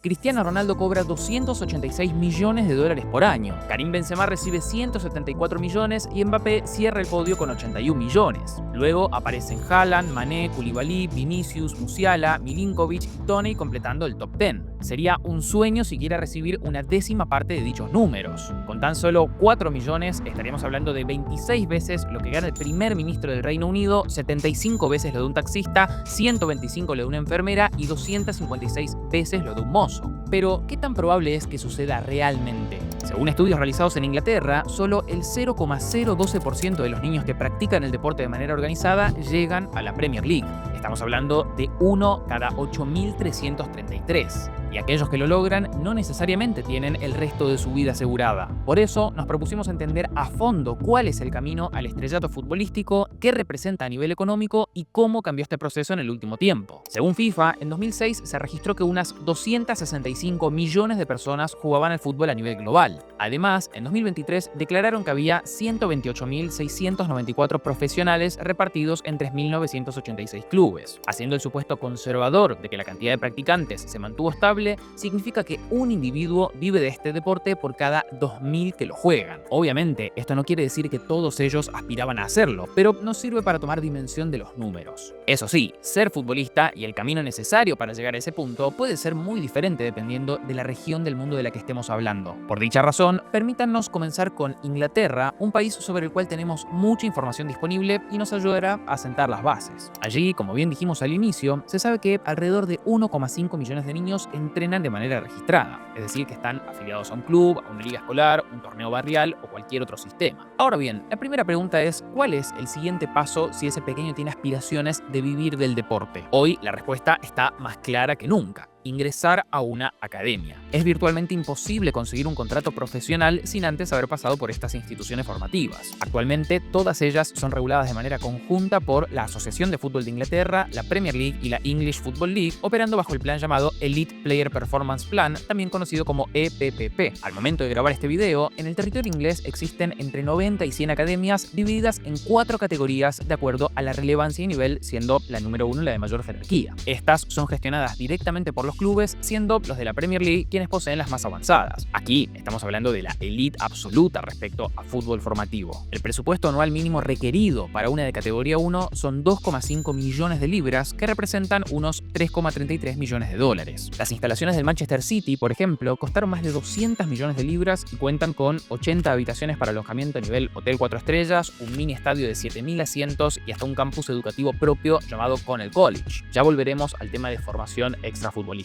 Cristiano Ronaldo cobra 286 millones de dólares por año. Karim Benzema recibe 174 millones y Mbappé cierra el podio con 81 millones. Luego aparecen Haaland, Mané, Koulibaly, Vinicius, Musiala, Milinkovic y Toney completando el top 10. Sería un sueño siquiera recibir una décima parte de dichos números. Con tan solo 4 millones estaríamos hablando de 26 veces lo que gana el primer ministro del Reino Unido, 75 veces lo de un taxista, 125 lo de una enfermera y 256 veces lo de un mozo. Pero, ¿qué tan probable es que suceda realmente? Según estudios realizados en Inglaterra, solo el 0,012% de los niños que practican el deporte de manera organizada llegan a la Premier League. Estamos hablando de 1 cada 8.333. Y aquellos que lo logran no necesariamente tienen el resto de su vida asegurada. Por eso nos propusimos entender a fondo cuál es el camino al estrellato futbolístico, qué representa a nivel económico y cómo cambió este proceso en el último tiempo. Según FIFA, en 2006 se registró que unas 265 millones de personas jugaban al fútbol a nivel global. Además, en 2023 declararon que había 128.694 profesionales repartidos en 3.986 clubes. Haciendo el supuesto conservador de que la cantidad de practicantes se mantuvo estable, significa que un individuo vive de este deporte por cada 2.000 que lo juegan. Obviamente, esto no quiere decir que todos ellos aspiraban a hacerlo, pero nos sirve para tomar dimensión de los números. Eso sí, ser futbolista y el camino necesario para llegar a ese punto puede ser muy diferente dependiendo de la región del mundo de la que estemos hablando. Por dicha razón, permítanos comenzar con Inglaterra, un país sobre el cual tenemos mucha información disponible y nos ayudará a sentar las bases. Allí, como bien dijimos al inicio, se sabe que alrededor de 1,5 millones de niños entrenan de manera registrada, es decir, que están afiliados a un club, a una liga escolar, un torneo barrial o cualquier otro sistema. Ahora bien, la primera pregunta es, ¿cuál es el siguiente paso si ese pequeño tiene aspiraciones de vivir del deporte? Hoy la respuesta está más clara que nunca: ingresar a una academia. Es virtualmente imposible conseguir un contrato profesional sin antes haber pasado por estas instituciones formativas. Actualmente, todas ellas son reguladas de manera conjunta por la Asociación de Fútbol de Inglaterra, la Premier League y la English Football League, operando bajo el plan llamado Elite Player Performance Plan, también conocido como EPPP. Al momento de grabar este video, en el territorio inglés existen entre 90 y 100 academias divididas en 4 categorías de acuerdo a la relevancia y nivel, siendo la número 1 la de mayor jerarquía. Estas son gestionadas directamente por los clubes, siendo los de la Premier League quienes poseen las más avanzadas. Aquí estamos hablando de la elite absoluta respecto a fútbol formativo. El presupuesto anual mínimo requerido para una de categoría 1 son 2,5 millones de libras, que representan unos 3,33 millones de dólares. Las instalaciones del Manchester City, por ejemplo, costaron más de 200 millones de libras y cuentan con 80 habitaciones para alojamiento a nivel hotel 4 estrellas, un mini estadio de 7.000 asientos y hasta un campus educativo propio llamado Connell College. Ya volveremos al tema de formación extrafutbolística.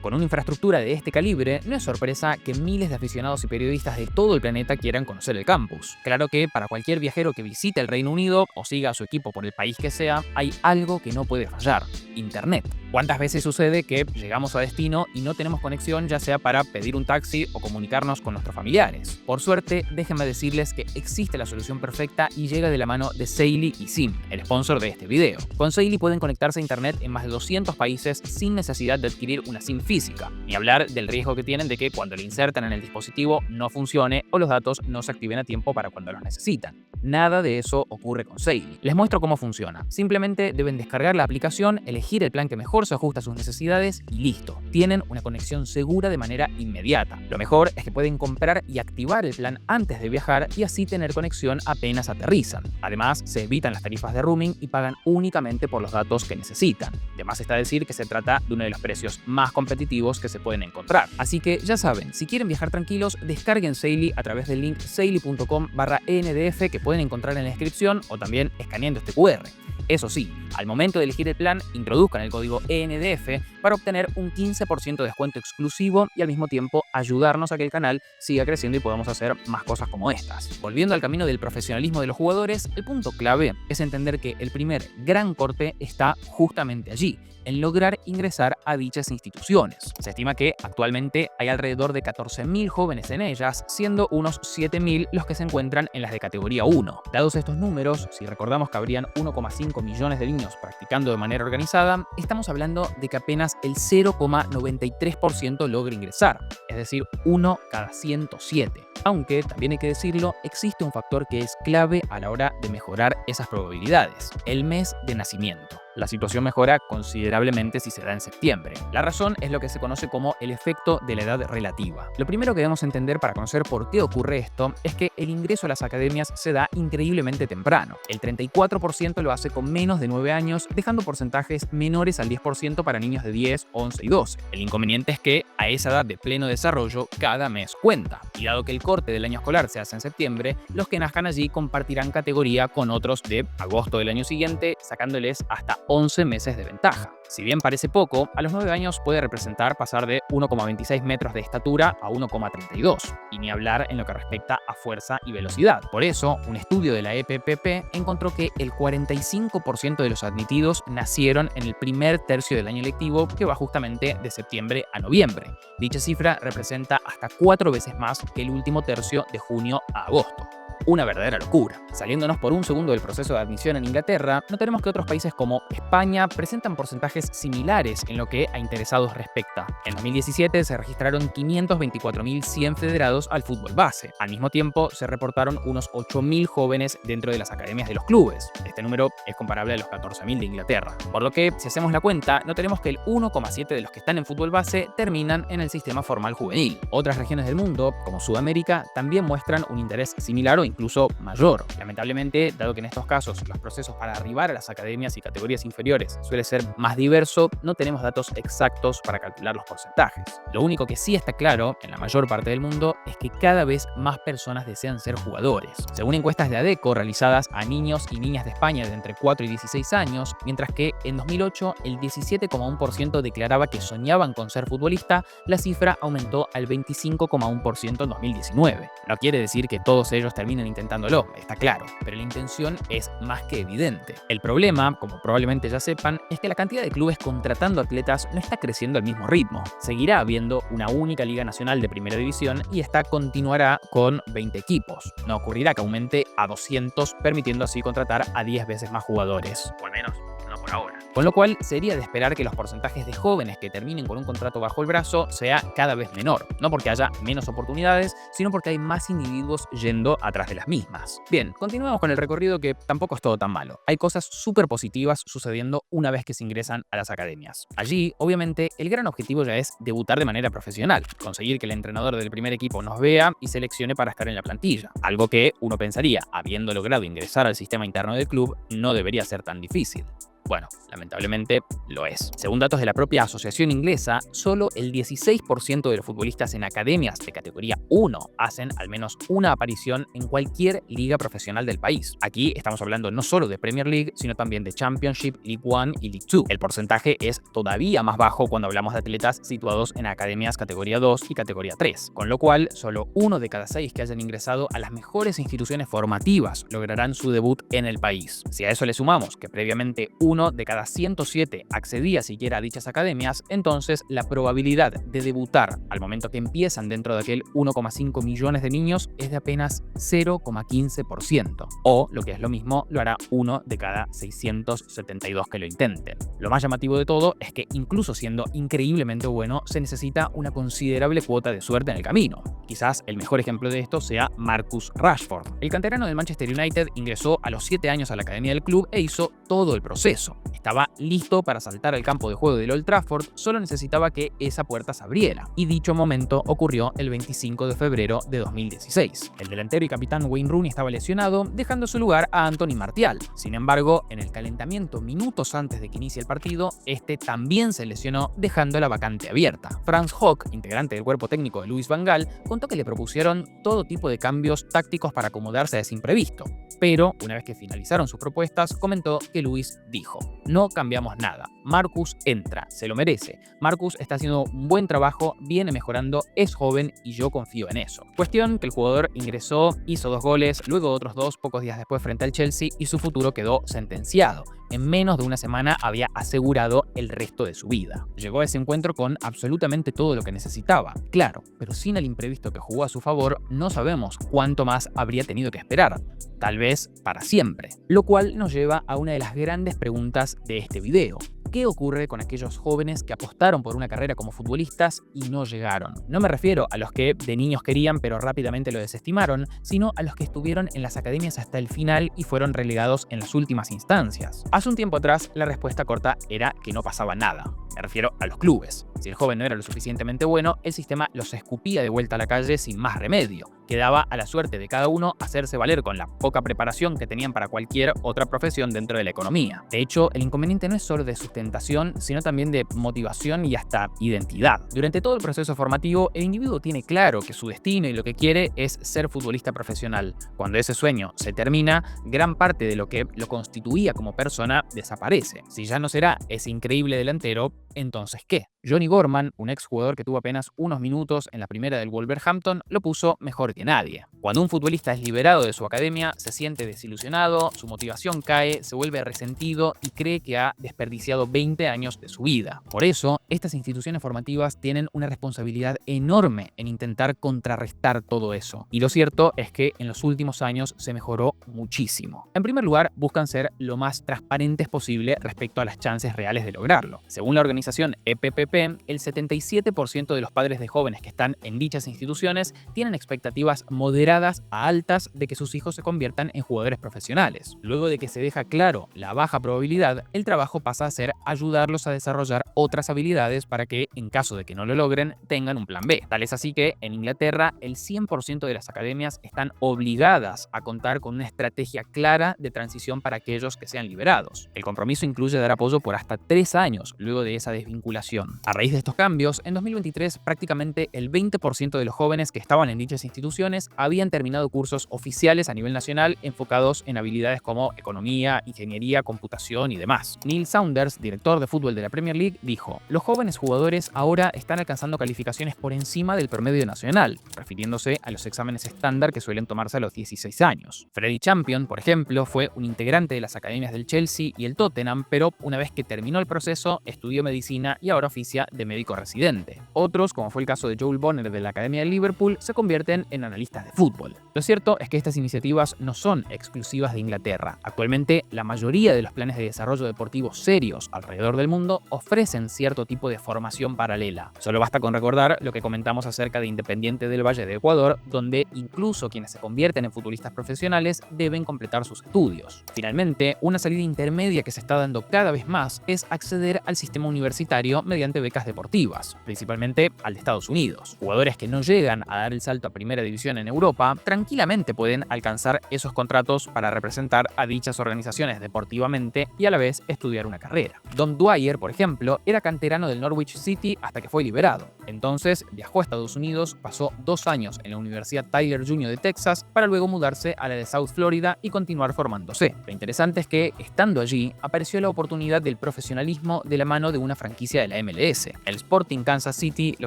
Con una infraestructura de este calibre, no es sorpresa que miles de aficionados y periodistas de todo el planeta quieran conocer el campus. Claro que para cualquier viajero que visite el Reino Unido o siga a su equipo por el país que sea, hay algo que no puede fallar: Internet. ¿Cuántas veces sucede que llegamos a destino y no tenemos conexión, ya sea para pedir un taxi o comunicarnos con nuestros familiares? Por suerte, déjenme decirles que existe la solución perfecta y llega de la mano de Saily y SIM, el sponsor de este video. Con Saily pueden conectarse a internet en más de 200 países sin necesidad de adquirir una SIM física, ni hablar del riesgo que tienen de que cuando la insertan en el dispositivo no funcione o los datos no se activen a tiempo para cuando los necesitan. Nada de eso ocurre con Saily. Les muestro cómo funciona. Simplemente deben descargar la aplicación, elegir el plan que mejor se ajusta a sus necesidades y listo. Tienen una conexión segura de manera inmediata. Lo mejor es que pueden comprar y activar el plan antes de viajar y así tener conexión apenas aterrizan. Además, se evitan las tarifas de roaming y pagan únicamente por los datos que necesitan. Además está decir que se trata de uno de los precios más competitivos que se pueden encontrar. Así que ya saben, si quieren viajar tranquilos, descarguen Saily a través del link saily.com/ndf que pueden encontrar en la descripción o también escaneando este QR. Eso sí, al momento de elegir el plan, introduzcan el código ENDF para obtener un 15% de descuento exclusivo y al mismo tiempo ayudarnos a que el canal siga creciendo y podamos hacer más cosas como estas. Volviendo al camino del profesionalismo de los jugadores, el punto clave es entender que el primer gran corte está justamente allí, en lograr ingresar a dichas instituciones. Se estima que actualmente hay alrededor de 14.000 jóvenes en ellas, siendo unos 7.000 los que se encuentran en las de categoría 1. Dados estos números, si recordamos que habrían 1,5 millones de niños practicando de manera organizada, estamos hablando de que apenas el 0,93% logra ingresar. es decir, 1 cada 107. Aunque, también hay que decirlo, existe un factor que es clave a la hora de mejorar esas probabilidades: el mes de nacimiento. La situación mejora considerablemente si se da en septiembre. La razón es lo que se conoce como el efecto de la edad relativa. Lo primero que debemos entender para conocer por qué ocurre esto es que el ingreso a las academias se da increíblemente temprano. El 34% lo hace con menos de 9 años, dejando porcentajes menores al 10% para niños de 10, 11 y 12. El inconveniente es que a esa edad de pleno desarrollo cada mes cuenta. Y dado que el corte del año escolar se hace en septiembre, los que nazcan allí compartirán categoría con otros de agosto del año siguiente, sacándoles hasta 11 meses de ventaja. Si bien parece poco, a los 9 años puede representar pasar de 1,26 metros de estatura a 1,32, y ni hablar en lo que respecta a fuerza y velocidad. Por eso, un estudio de la EPPP encontró que el 45% de los admitidos nacieron en el primer tercio del año lectivo, que va justamente de septiembre a noviembre. Dicha cifra representa hasta 4 veces más que el último tercio de junio a agosto. Una verdadera locura. Saliéndonos por un segundo del proceso de admisión en Inglaterra, notaremos que otros países como España presentan porcentajes similares en lo que a interesados respecta. En 2017 se registraron 524.100 federados al fútbol base. Al mismo tiempo, se reportaron unos 8.000 jóvenes dentro de las academias de los clubes. Este número es comparable a los 14.000 de Inglaterra. Por lo que, si hacemos la cuenta, notaremos que el 1,7 de los que están en fútbol base terminan en el sistema formal juvenil. Otras regiones del mundo, como Sudamérica, también muestran un interés similar o incluso mayor. Lamentablemente, dado que en estos casos los procesos para arribar a las academias y categorías inferiores suele ser más diverso, no tenemos datos exactos para calcular los porcentajes. Lo único que sí está claro en la mayor parte del mundo es que cada vez más personas desean ser jugadores. Según encuestas de ADECO realizadas a niños y niñas de España de entre 4 y 16 años, mientras que en 2008 el 17,1% declaraba que soñaban con ser futbolista, la cifra aumentó al 25,1% en 2019. No quiere decir que todos ellos terminen intentándolo, está claro, pero la intención es más que evidente. El problema, como probablemente ya sepan, es que la cantidad de clubes contratando atletas no está creciendo al mismo ritmo. Seguirá habiendo una única Liga Nacional de Primera División y esta continuará con 20 equipos. No ocurrirá que aumente a 200, permitiendo así contratar a 10 veces más jugadores. O al menos, no por ahora. Con lo cual, sería de esperar que los porcentajes de jóvenes que terminen con un contrato bajo el brazo sea cada vez menor. No porque haya menos oportunidades, sino porque hay más individuos yendo atrás de las mismas. Bien, continuamos con el recorrido, que tampoco es todo tan malo. Hay cosas súper positivas sucediendo una vez que se ingresan a las academias. Allí, obviamente, el gran objetivo ya es debutar de manera profesional, conseguir que el entrenador del primer equipo nos vea y seleccione para estar en la plantilla. Algo que uno pensaría, habiendo logrado ingresar al sistema interno del club, no debería ser tan difícil. Bueno, lamentablemente lo es. Según datos de la propia asociación inglesa, solo el 16% de los futbolistas en academias de categoría 1 hacen al menos una aparición en cualquier liga profesional del país. Aquí estamos hablando no solo de Premier League, sino también de Championship, League One y League 2. El porcentaje es todavía más bajo cuando hablamos de atletas situados en academias categoría 2 y categoría 3, con lo cual solo 1 de cada 6 que hayan ingresado a las mejores instituciones formativas lograrán su debut en el país. Si a eso le sumamos que previamente 1 de cada 107 accedía siquiera a dichas academias, entonces la probabilidad de debutar al momento que empiezan dentro de aquel 1,5 millones de niños es de apenas 0,15%. O, lo que es lo mismo, lo hará 1 de cada 672 que lo intenten. Lo más llamativo de todo es que, incluso siendo increíblemente bueno, se necesita una considerable cuota de suerte en el camino. Quizás el mejor ejemplo de esto sea Marcus Rashford. El canterano del Manchester United ingresó a los 7 años a la academia del club e hizo todo el proceso. Estaba listo para saltar al campo de juego del Old Trafford, solo necesitaba que esa puerta se abriera. Y dicho momento ocurrió el 25 de febrero de 2016. El delantero y capitán Wayne Rooney estaba lesionado, dejando su lugar a Anthony Martial. Sin embargo, en el calentamiento minutos antes de que inicie el partido, este también se lesionó, dejando la vacante abierta. Franz Hock, integrante del cuerpo técnico de Louis van Gaal, contó que le propusieron todo tipo de cambios tácticos para acomodarse a ese imprevisto. Pero, una vez que finalizaron sus propuestas, comentó que Luis dijo: "No cambiamos nada. Marcus entra, se lo merece. Marcus está haciendo un buen trabajo, viene mejorando, es joven y yo confío en eso". Cuestión que el jugador ingresó, hizo 2 goles, luego otros 2 pocos días después frente al Chelsea y su futuro quedó sentenciado. En menos de una semana había asegurado el resto de su vida. Llegó a ese encuentro con absolutamente todo lo que necesitaba, claro, pero sin el imprevisto que jugó a su favor, no sabemos cuánto más habría tenido que esperar. Tal vez para siempre. Lo cual nos lleva a una de las grandes preguntas de este video. ¿qué ocurre con aquellos jóvenes que apostaron por una carrera como futbolistas y no llegaron? No me refiero a los que de niños querían pero rápidamente lo desestimaron, sino a los que estuvieron en las academias hasta el final y fueron relegados en las últimas instancias. Hace un tiempo atrás, la respuesta corta era que no pasaba nada. Me refiero a los clubes. Si el joven no era lo suficientemente bueno, el sistema los escupía de vuelta a la calle sin más remedio. Quedaba a la suerte de cada uno hacerse valer con la poca preparación que tenían para cualquier otra profesión dentro de la economía. De hecho, el inconveniente no es solo de sustentación, sino también de motivación y hasta identidad. Durante todo el proceso formativo, el individuo tiene claro que su destino y lo que quiere es ser futbolista profesional. Cuando ese sueño se termina, gran parte de lo que lo constituía como persona desaparece. Si ya no será ese increíble delantero, entonces ¿qué? Johnny Gorman, un exjugador que tuvo apenas unos minutos en la primera del Wolverhampton, lo puso mejor que nadie. Cuando un futbolista es liberado de su academia, se siente desilusionado, su motivación cae, se vuelve resentido y cree que ha desperdiciado 20 años de su vida. Por eso, estas instituciones formativas tienen una responsabilidad enorme en intentar contrarrestar todo eso. Y lo cierto es que en los últimos años se mejoró muchísimo. En primer lugar, buscan ser lo más transparentes posible respecto a las chances reales de lograrlo. Según la organización EPPP, el 77% de los padres de jóvenes que están en dichas instituciones tienen expectativas moderadas a altas de que sus hijos se conviertan en jugadores profesionales. Luego de que se deja claro la baja probabilidad, el trabajo pasa a ser ayudarlos a desarrollar otras habilidades para que, en caso de que no lo logren, tengan un plan B. Tal es así que, en Inglaterra, el 100% de las academias están obligadas a contar con una estrategia clara de transición para aquellos que sean liberados. El compromiso incluye dar apoyo por hasta 3 años luego de esa desvinculación. A raíz de estos cambios, en 2023 prácticamente el 20% de los jóvenes que estaban en dichas instituciones habían terminado cursos oficiales a nivel nacional enfocados en habilidades como economía, ingeniería, computación y demás. Neil Saunders, director de fútbol de la Premier League, dijo: "Los jóvenes jugadores ahora están alcanzando calificaciones por encima del promedio nacional", refiriéndose a los exámenes estándar que suelen tomarse a los 16 años. Freddie Champion, por ejemplo, fue un integrante de las academias del Chelsea y el Tottenham, pero una vez que terminó el proceso, estudió medicina y ahora oficia de médico residente. Otros, como fue el caso de Joel Bonner de la Academia de Liverpool, se convierten en analistas de fútbol. Lo cierto es que estas iniciativas no son exclusivas de Inglaterra. Actualmente, la mayoría de los planes de desarrollo deportivo serios alrededor del mundo ofrecen cierto tipo de formación paralela. Solo basta con recordar lo que comentamos acerca de Independiente del Valle de Ecuador, donde incluso quienes se convierten en futbolistas profesionales deben completar sus estudios. Finalmente, una salida intermedia que se está dando cada vez más es acceder al sistema universitario mediante becas deportivas, principalmente al de Estados Unidos. Jugadores que no llegan a dar el salto a primera división en Europa tranquilamente pueden alcanzar esos contratos para representar a dichas organizaciones deportivamente y a la vez estudiar una carrera. Don Dwyer, por ejemplo, era canterano del Norwich City hasta que fue liberado. Entonces viajó a Estados Unidos, pasó 2 años en la Universidad Tyler Jr. de Texas para luego mudarse a la de South Florida y continuar formándose. Lo interesante es que, estando allí, apareció la oportunidad del profesionalismo de la mano de una franquicia de la MLS. El Sporting Kansas City le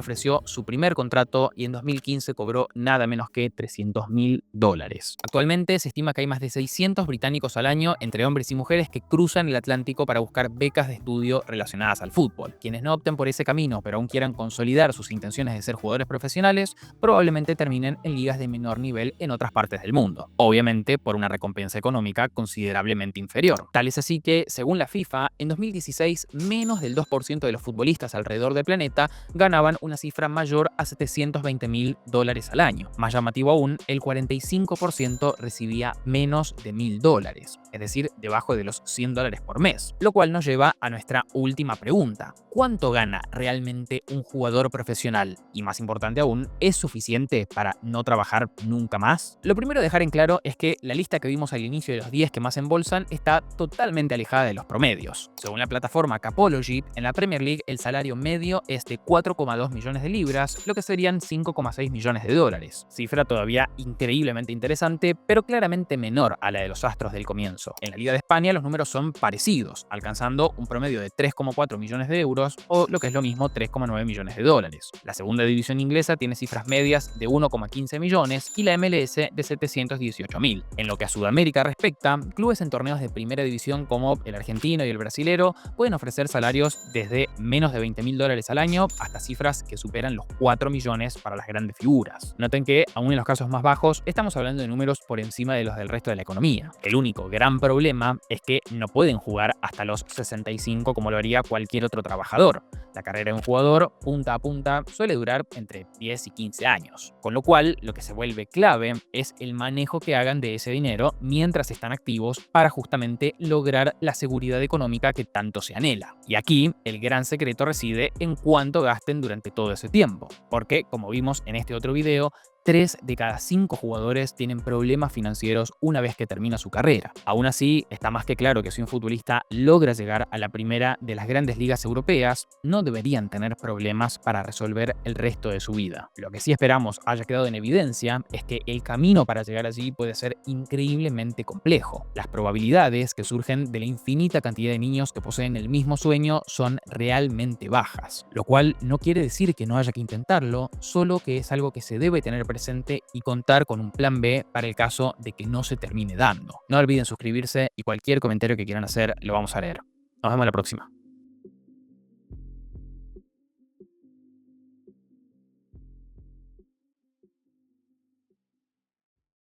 ofreció su primer contrato y en 2015 cobró nada menos que $300.000. Actualmente se estima que hay más de 600 británicos al año, entre hombres y mujeres, que cruzan el Atlántico para buscar becas de estudio relacionadas al fútbol. Quienes no opten por ese camino, pero aún quieran consolidar sus intenciones de ser jugadores profesionales, probablemente terminen en ligas de menor nivel en otras partes del mundo. Obviamente por una recompensa económica considerablemente inferior. Tal es así que, según la FIFA, en 2016 menos del 2% de los futbolistas alrededor del planeta ganaban una cifra mayor a $720.000 al año. Más llamativo aún, el 45% recibía menos de $1.000, es decir, debajo de los $100 por mes. Lo cual nos lleva a nuestra última pregunta: ¿cuánto gana realmente un jugador profesional? Y más importante aún, ¿es suficiente para no trabajar nunca más? Lo primero a dejar en claro es que la lista que vimos al inicio de los 10 que más embolsan está totalmente alejada de los promedios. Según la plataforma Capology, en la Premier League el salario medio es de 4,2 millones de libras, lo que serían 5,6 millones de dólares. Cifra todavía increíblemente interesante, pero claramente menor a la de los astros del comienzo. En la Liga de España los números son parecidos, alcanzando un promedio de 3,4 millones de euros o, lo que es lo mismo, 3,9 millones de dólares. La segunda división inglesa tiene cifras medias de 1,15 millones y la MLS de 718.000. En lo que a Sudamérica respecta, clubes en torneos de primera división como el argentino y el brasilero pueden ofrecer salarios desde menos de $20.000 al año hasta cifras que superan los 4 millones para las grandes figuras. Noten que, aún en los casos más bajos, estamos hablando de números por encima de los del resto de la economía. El único gran problema es que no pueden jugar hasta los 65 como lo haría cualquier otro trabajador. La carrera de un jugador, punta a punta, suele durar entre 10 y 15 años. Con lo cual, lo que se vuelve clave es el manejo que hagan de ese dinero mientras están activos para justamente lograr la seguridad económica que tanto se anhela. Y aquí, el gran secreto reside en cuánto gasten durante todo ese tiempo. Porque, como vimos en este otro video, 3 de cada 5 jugadores tienen problemas financieros una vez que termina su carrera. Aún así, está más que claro que si un futbolista logra llegar a la primera de las grandes ligas europeas, no deberían tener problemas para resolver el resto de su vida. Lo que sí esperamos haya quedado en evidencia es que el camino para llegar allí puede ser increíblemente complejo. Las probabilidades que surgen de la infinita cantidad de niños que poseen el mismo sueño son realmente bajas, lo cual no quiere decir que no haya que intentarlo, solo que es algo que se debe tener presente y contar con un plan B para el caso de que no se termine dando. No olviden suscribirse y cualquier comentario que quieran hacer lo vamos a leer. Nos vemos la próxima.